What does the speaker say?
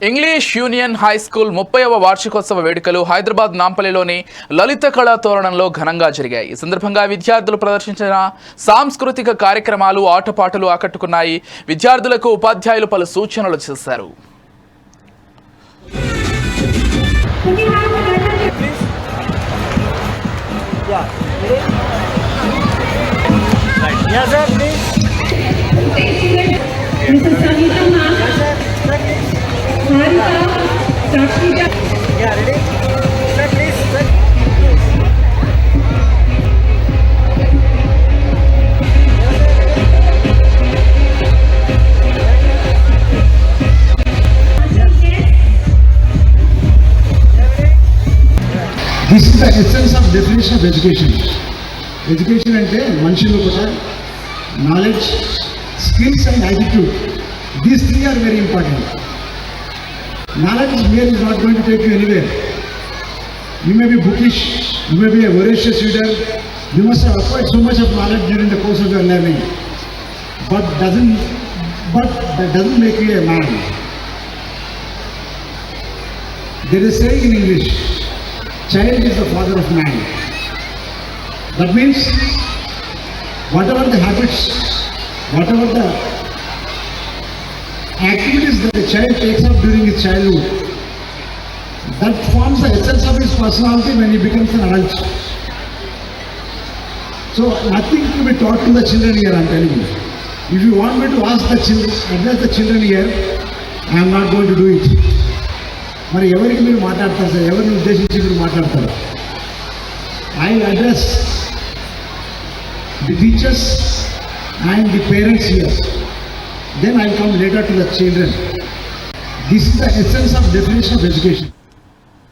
English union high school 30వ వార్షికోత్సవ వేడుకలు హైదరాబాద్ నాంపల్లిలోని లలిత కళా తోరణంలో ఘనంగా జరిగాయి. ఈ సందర్భంగా విద్యార్థులు ప్రదర్శించిన సాంస్కృతిక కార్యక్రమాలు, ఆటపాటలు ఆకట్టుకున్నాయి. విద్యార్థులకు ఉపాధ్యాయులు పలు సూచనలు చేశారు. This is the essence of definition of education. Education ante manushulo kuda knowledge, skills and attitude. These three are very important. Knowledge mere is not going to take you anywhere. You may be bookish, you may be a voracious reader, you must have acquired so much of knowledge during the course of your learning, but that doesn't make you a man. There is a saying in English, child is the father of man. That means whatever the habits, whatever the activities that a child takes up during his childhood, that forms the essence of his personality when he becomes an adult. So nothing to be taught to the children here, I am telling you. If you want me to ask the children, address the children here, I am not going to do it. మరి ఎవరికి మీరు మాట్లాడతారు sir? ఎవరిని ఉద్దేశించి మీరు మాట్లాడతారు? I address the teachers and the parents here, then I come later to the children. This is the essence of definition of education.